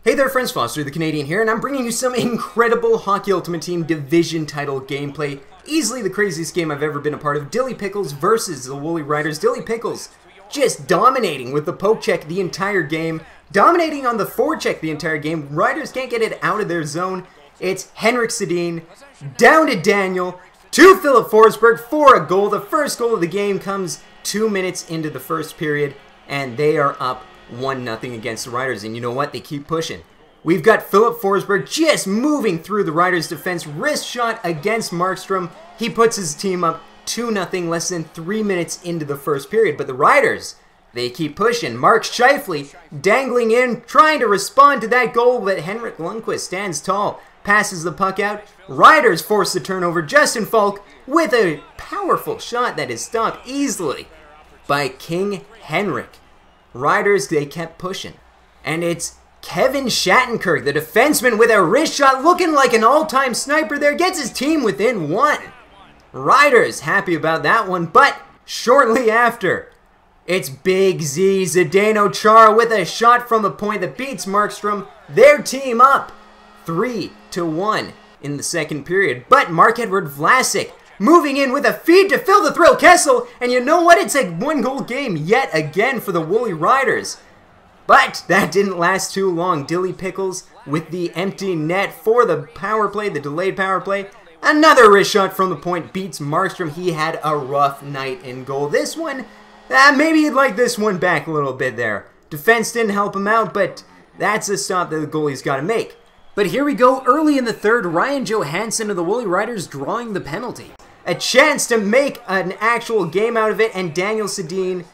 Hey there friends, Foster the Canadian here, and I'm bringing you some incredible Hockey Ultimate Team Division title gameplay. Easily the craziest game I've ever been a part of. Dilly Pickles versus the Woolly Riders. Dilly Pickles just dominating with the poke check the entire game. Dominating on the forecheck the entire game. Riders can't get it out of their zone. It's Henrik Sedin down to Daniel, to Philip Forsberg for a goal. The first goal of the game comes 2 minutes into the first period, and they are up 1-0 against the Riders, and you know what? They keep pushing. We've got Philip Forsberg just moving through the Riders' defense. Wrist shot against Markstrom. He puts his team up 2-0 less than 3 minutes into the first period. But the Riders, they keep pushing. Mark Scheifele dangling in, trying to respond to that goal, but Henrik Lundqvist stands tall, passes the puck out. Riders force the turnover. Justin Falk with a powerful shot that is stopped easily by King Henrik. Riders, they kept pushing. And it's Kevin Shattenkirk, the defenseman, with a wrist shot looking like an all-time sniper there, gets his team within one. Riders happy about that one, but shortly after, it's Big Z Zdeno Chara with a shot from the point that beats Markstrom. Their team up 3-1 in the second period. But Mark-Edward Vlasic moving in with a feed to Phil the Thrill Kessel, and you know what? It's a one-goal game yet again for the Woolly Riders. But that didn't last too long. Dilly Pickles with the empty net for the power play, the delayed power play. Another wrist shot from the point beats Markstrom. He had a rough night in goal. This one, maybe you'd like this one back a little bit there. Defense didn't help him out, but that's a stop that the goalie's got to make. But here we go, early in the third, Ryan Johansson of the Woolly Riders drawing the penalty. A chance to make an actual game out of it, and Daniel Sedin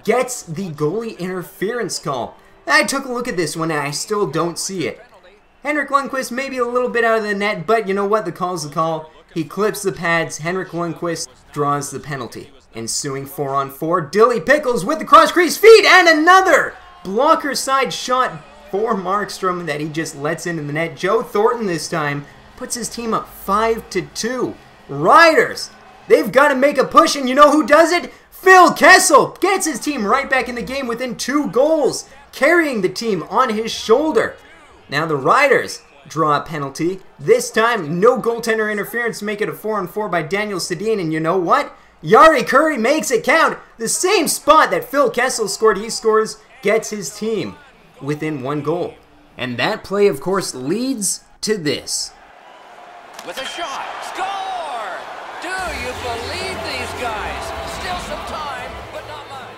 gets the goalie interference call. I took a look at this one, and I still don't see it. Henrik Lundqvist maybe a little bit out of the net, but you know what? The call's the call. He clips the pads. Henrik Lundqvist draws the penalty. Ensuing 4-on-4, Dilly Pickles with the cross-crease feed, and another blocker side shot for Markstrom that he just lets into the net. Joe Thornton this time puts his team up 5-2. Riders, they've got to make a push, and you know who does it? Phil Kessel gets his team right back in the game within 2 goals, carrying the team on his shoulder. Now the Riders draw a penalty. This time, no goaltender interference to make it a 4-on-4 by Daniel Sedin, and you know what? Yari Curry makes it count. The same spot that Phil Kessel scored, he scores, gets his team within 1 goal. And that play, of course, leads to this. With a shot, score! Do you believe these guys? Still some time, but not much.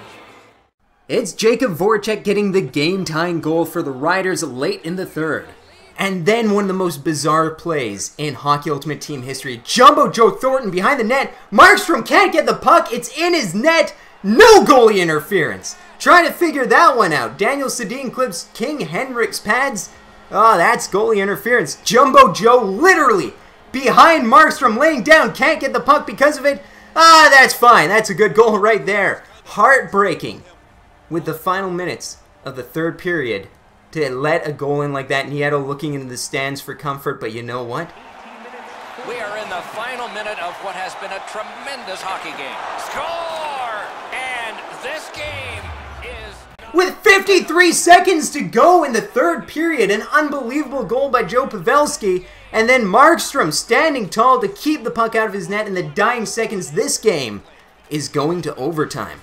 It's Jacob Voracek getting the game-tying goal for the Riders late in the third. And then one of the most bizarre plays in Hockey Ultimate Team history. Jumbo Joe Thornton behind the net. Markstrom can't get the puck. It's in his net. No goalie interference. Trying to figure that one out. Daniel Sedin clips King Henrik's pads. Oh, that's goalie interference. Jumbo Joe literally behind Markstrom, laying down, can't get the puck because of it. Ah, that's fine. That's a good goal right there. Heartbreaking with the final minutes of the third period to let a goal in like that. Nieto looking into the stands for comfort, but you know what? We are in the final minute of what has been a tremendous hockey game. Score! And this game is... With 53 seconds to go in the third period, an unbelievable goal by Joe Pavelski, and then Markstrom standing tall to keep the puck out of his net in the dying seconds. This game is going to overtime.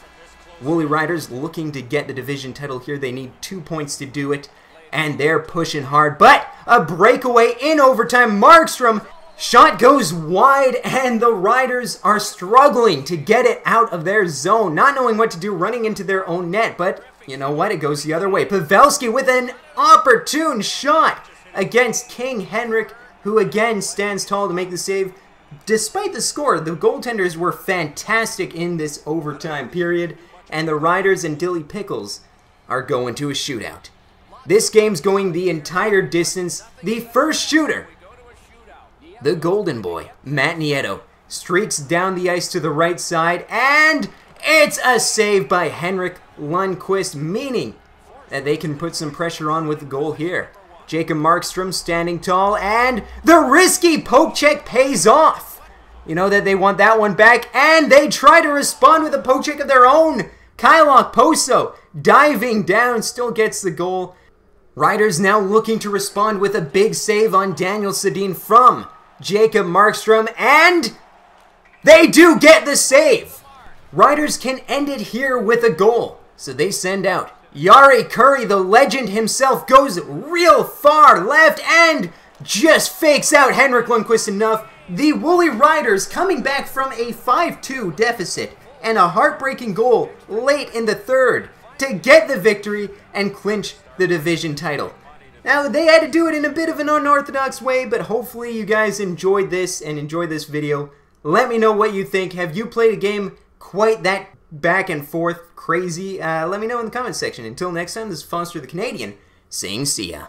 Woolly Riders looking to get the division title here. They need 2 points to do it, and they're pushing hard. But a breakaway in overtime. Markstrom, shot goes wide, and the Riders are struggling to get it out of their zone, not knowing what to do, running into their own net. But you know what? It goes the other way. Pavelski with an opportune shot against King Henrik, who again stands tall to make the save. Despite the score, the goaltenders were fantastic in this overtime period, and the Riders and Dilly Pickles are going to a shootout. This game's going the entire distance. The first shooter, the golden boy, Matt Nieto, streaks down the ice to the right side, and it's a save by Henrik Lundqvist, meaning that they can put some pressure on with the goal here. Jacob Markstrom standing tall, and the risky poke check pays off. You know that they want that one back, and they try to respond with a poke check of their own. Kyle Okposo diving down, still gets the goal. Riders now looking to respond with a big save on Daniel Sedin from Jacob Markstrom, and they do get the save. Riders can end it here with a goal, so they send out Yari Curry, the legend himself, goes real far left and just fakes out Henrik Lundqvist enough. The Woolly Riders coming back from a 5-2 deficit and a heartbreaking goal late in the third to get the victory and clinch the division title. Now, they had to do it in a bit of an unorthodox way, but hopefully you guys enjoyed this and enjoyed this video. Let me know what you think. Have you played a game quite that back and forth crazy? Let me know in the comments section. Until next time, this is Foster the Canadian saying see ya.